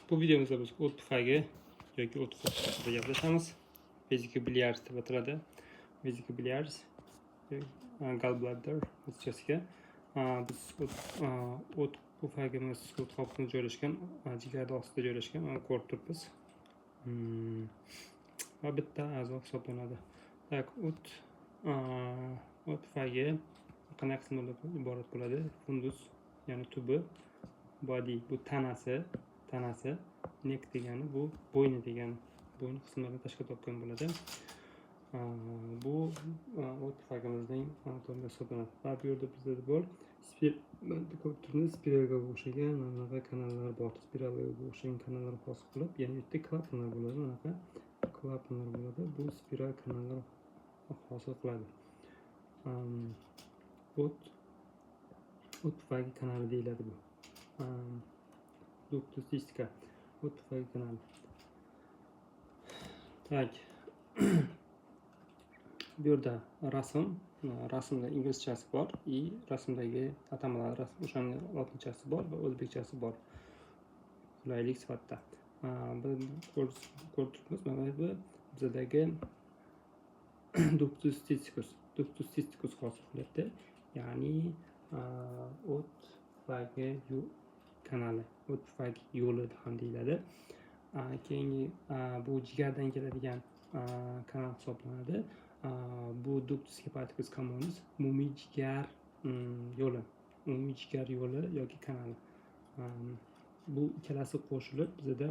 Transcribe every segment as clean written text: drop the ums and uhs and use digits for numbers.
Bu videomuzda biz o't tufayli yoki o't qo'shishida gaplashamiz. Vesicular deb ataladi. Vesicular gallbladder ruschasiga. Biz o't tufayimiz o't qopida joylashgan, jigar ostida joylashgan, ko'rib turibmiz. Va bitta a'zo hisoblanadi. Tak, o't tufayli qanday qismlardan iborat bo'ladi? Fundus, ya'ni tubi, body bu tanasi, neck degani bu bo'yni degani, bo'yin qismlarini tashkil topgan bo'ladi. Bu o't tufayimizning anatomiya hisoblanadi. Va bu yerda bizda bor spiralga o'xshagan mana kanallar bor. Spiralga o'xshagan kanallar hosil qilib, yana yerda klapanlar bo'ladi. Mana klapanlar bo'ladi. Bu spiral kanallar hosil qiladi. O't tufayli kanali deyiladi bu. Ductus cystica, o't tufayli kanali. Tak. Bu yerda rasmda inglizchasi bor, rasmdagi atamalar, o'shaning lotinchasi bor va o'zbekchasi bor. Qulaylik sifatida. Biz ko'rib turibmiz, mana bu bizdagi Ductus cysticus hosil qilyapti. Ya'ni o't tufayli kanali, o't tufayli yo'li ham deyiladi. Keyingi bu jigardan keladigan kanal hisoblanadi. Bu Ductus hepaticus communis, umumiy jigar yo'li yoki kanali. Bu ikkalasi qo'shilib bizda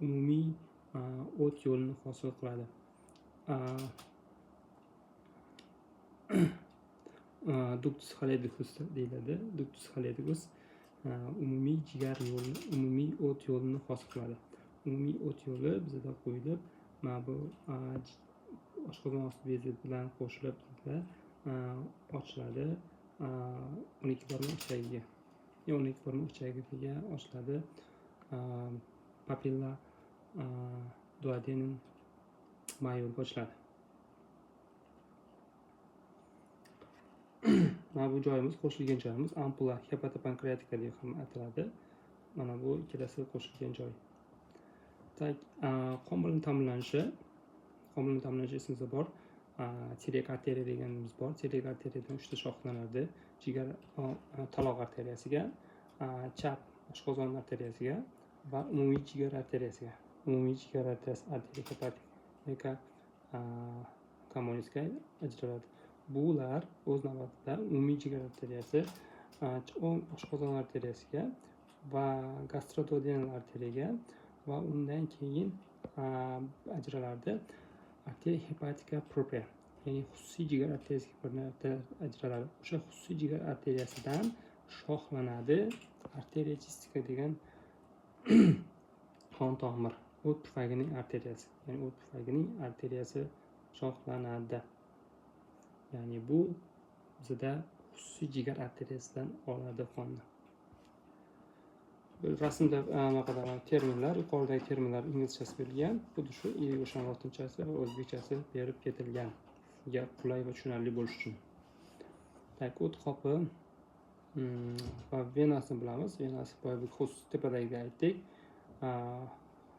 umumiy o't yo'lini hosil qiladi. Ductus halidicus deyiladi. Ductus halidicus umumiy jigar yo'li, umumiy o't yo'lini hosil qiladi. Umumiy o't yo'li bizda qo'yilib, mana bu oshqozon osti bezi bilan qo'shilib ochiladi. 12 barmoq ichagiga ochiladi. Papilla duodenum majorga ochiladi. Mana bu joyimiz, qo'shilgan joyimiz ampulla hepatopankreatika deb ham ataladi. Mana bu ikkalasi qo'shilgan joy. Tak, qon bilan ta'minlanishi esimizda bor. Tireoid arteriya deganimiz bor. Tireoid arteriyadan 3 ta shoxlanadi. Jigar taloq arteriyasiga, chap oshqozon arteriyasiga va umumiy jigar arteriyasiga. Umumiy jigar arteriyasi arteriya hepatika communisga ajraladi. Bular o'z navbatida umumiy jigar arteriyasi, oshqozon arteriyasiga va gastroduodenal arteriyaga va undan keyin ajraladi arteriya hepatika propria, ya'ni xususiy jigar arteriyasiga ajraladi. O'sha xususiy jigar arteriyasidan shoxlanadi arteriya cystica degan qon tomir, o't tufaylining arteriyasi, ya'ni o't tufaylining arteriyasi shoxlanadi. Ya'ni bu bizda xususiy jigar arteriyasidan oladi qonni. Rasmda terminlar, yuqoridagi terminlar inglizchasi berilgan, xuddi shu o'sha lotinchasi va o'zbekchasi berib ketilgan. Gap qulay va tushunarli bo'lish uchun. Tak, o't qopi va venasini bilamiz. Venasi tepadagida aytdik.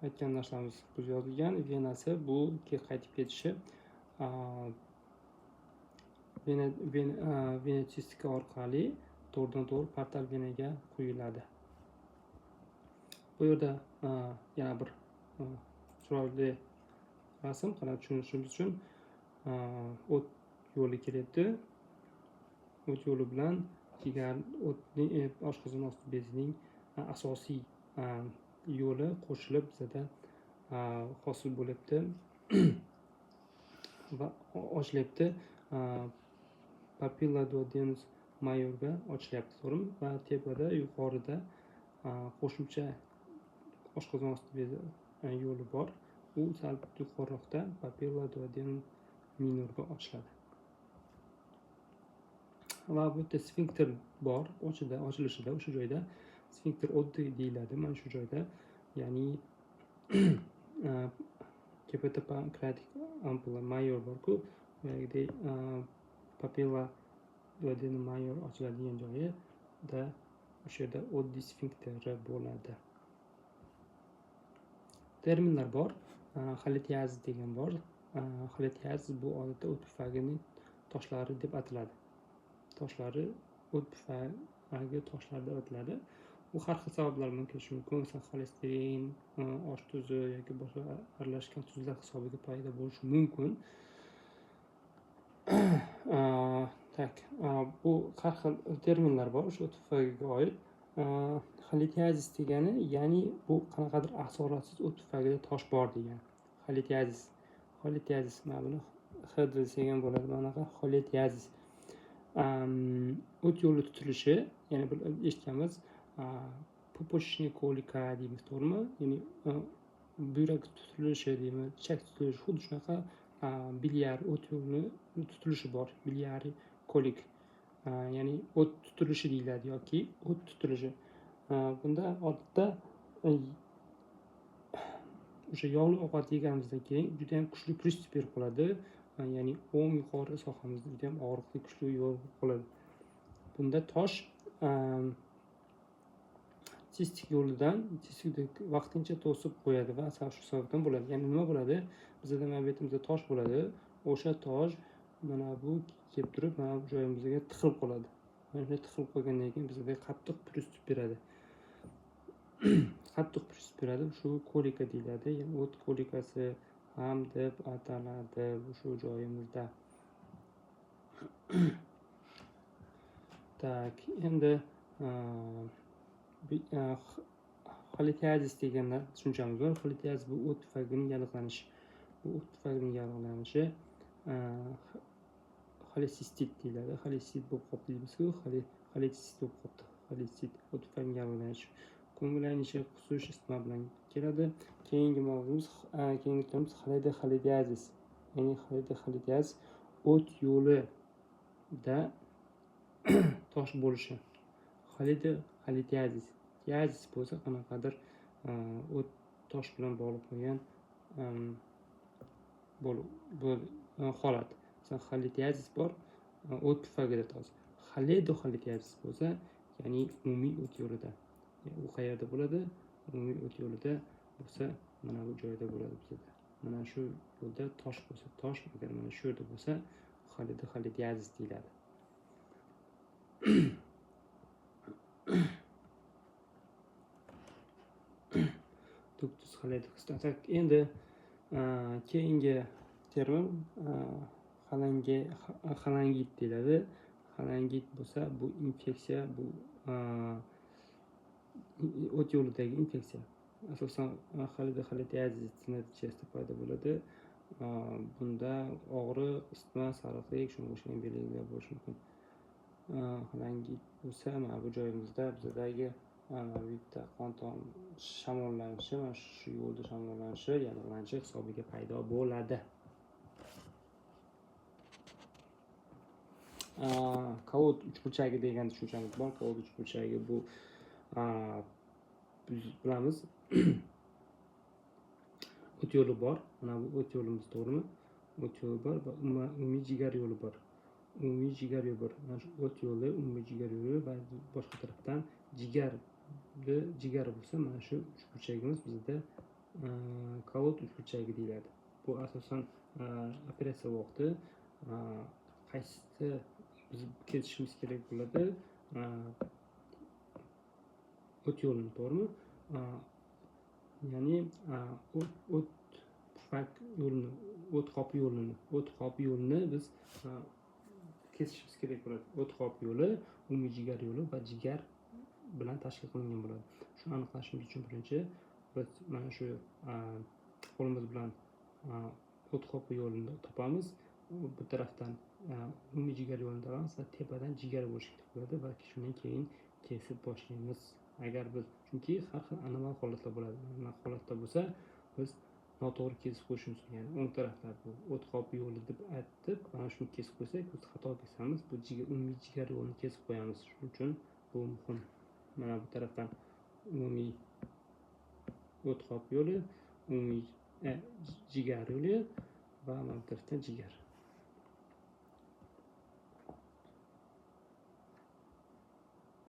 Aytgan narsalarimiz biz yozilgan. Venasi bu qaytib ketishi vena cystica orqali to'g'ridan-to'g'ri portal venaga quyiladi. Bu yerda yana bir chiroyli rasm qarab tushunishimiz uchun o't yo'li kelyapti. O't yo'li bilan jigar, oshqozon osti bezining asosiy yo'li qo'shilib bizda hosil bo'lyapti va ochilyapti. Papilla duodenum majorga ochilyapti, to'g'rimi? Va tepada, yuqorida qo'shimcha oshqozon osti bezi yo'li bor. U sal yuqoriroqda papilla duodenum minorga ochiladi. Va bu yerda sfinkter bor, ochilishida o'sha joyda sfinkter oddi deyiladi. Mana shu joyda, ya'ni hepatopankreatik ampulla major bor-ku, papilla duodenum major ochiladigan joyida o'sha yerda oddi sfinkteri bo'ladi. terminlar bor. Xolitiyazis degan bor. Xolitiyazis bu odatda o't pufagining toshlari deb ataladi. Toshlari o't pufagi toshlari deb ataladi. Bu har xil sabablar bilan kelishi mumkin. Masalan, xolesterin, osh tuzi yoki boshqa aralashgan tuzlar hisobiga paydo bo'lishi mumkin. Bu har xil terminlar bor o'sha o't pufagiga oid. Xolitiyazis degani, ya'ni bu qanaqadir asoratsiz o't pufagida tosh bor degani. Xolitiyazis mana buni X desak ham bo'ladi. Bunaqa xolitiyazis. O't yo'li tutilishi, ya'ni bir eshitganmiz, pupochniy kolika deymiz, to'g'rimi? Ya'ni buyrak tutilishi deymiz, ichak tutilishi, xuddi shunaqa biliar o't yo'li tutilishi bor. Biliari kolik. Ya'ni o't tutilishi deyiladi yoki o't tutilishi. Bunda odatda o'sha yog'li ovqat yeganimizdan keyin juda ham kuchli pриступ berib qoladi. Ya'ni o'ng yuqori sohamizda juda ham og'riqli kuchli yo'l qoladi. Bunda tosh sistik yo'lidan vaqtincha to'sib qo'yadi va shu sababdan bo'ladi. Ya'ni nima bo'ladi? Bizda ma'naviyatimizda tosh bo'ladi. O'sha tosh mana bu kelib turib, mana bu joyimizga tiqilib qoladi. Mana shunday tiqilib qolgandan keyin bizga qattiq pриступ beradi. Qattiq pриступ beradi. Shu kolika deyiladi. Ya'ni o't kolikasi ham deb ataladi shu joyimizda. Endi xolitiyazis degan tushunchamiz bor. Xolitiyazis bu o't pufagining yallig'lanishi. Bu o't pufagining yallig'lanishi xolesistit deyiladi. Xolesistit bo'lib qoldi deymiz-ku, xolesistit bo'lib qoldi. Xolesistit o't pufagining yallig'lanishi. Ko'ngillaynishi, qusish, isitma bilan keladi. Keyingi mavzumiz xolitiyazis. Ya'ni xolitiyazis o't yo'lida tosh bo'lishi. Xolitiyazis. Tiyazis bo'lsa qanaqadir o't tosh bilan bog'liq bo'lgan holat. Masalan, xolitiyazis bor, o't pufagida tosh. Xolitiyazis bo'lsa, ya'ni umumiy o't yo'lida. U qayerda bo'ladi? Umumiy o't yo'lida bo'lsa, mana bu joyda bo'ladi bizda. Mana shu yo'lda tosh bo'lsa, tosh, agar mana shu yerda bo'lsa, xolitiyazis deyiladi. Endi keyingi termin xolangit deyiladi. Xolangit bo'lsa, bu infeksiya, bu o't yo'lidagi infeksiya. Asosan xolitiyazis natijasida paydo bo'ladi. Bunda og'riq, isitma, sariqlik, shunga o'xshagan belgilar bo'lishi mumkin. Xolangit bo'lsa, mana bu joyimizda bizdagi bitta qon shamollanishi, mana shu yo'lda shamollanishi, yallig'lanishi hisobiga paydo bo'ladi. Kovod uchburchagi degan tushunchamiz bor. Kovod uchburchagi bu biz bilamiz. O't yo'li bor. Mana bu o't yo'limiz, to'g'rimi? O't yo'li bor va umumiy jigar yo'li bor. Umumiy jigar yo'li bor. Mana shu o't yo'li, umumiy jigar yo'li va boshqa tarafdan jigar bo'lsa, mana shu uchburchagimiz bizda kovod uchburchagi deyiladi. Bu asosan operatsiya vaqti qaysi biz kesishimiz kerak bo'ladi? O't yo'lini, to'g'rimi? Ya'ni o't pufak yo'lini, o't qopi yo'lini biz kesishimiz kerak bo'ladi. O't qopi yo'li, umumiy jigar yo'li va jigar bilan tashkil qilingan bo'ladi. Shuni aniqlashimiz uchun birinchi biz mana shu qo'limiz bilan o't qopi yo'lini topamiz. Bu tarafdan umumiy jigar yo'lini topamiz va tepadan jigar bo'lishi kerak bo'ladi va shundan keyin kesib boshlaymiz. Agar biz, chunki har xil anormal holatlar bo'ladi. Anormal holatda bo'lsa, biz noto'g'ri kesib qo'yishimiz mumkin. Ya'ni o'ng taraflar bu o't qopi yo'li deb aytib, mana shuni kesib qo'ysak, biz xato kesamiz. Bu umumiy jigar yo'lini kesib qo'yamiz. Shuning uchun bu muhim. Mana bu tarafdan umumiy o't qopi yo'li, umumiy jigar yo'li va mana bu tarafdan jigar.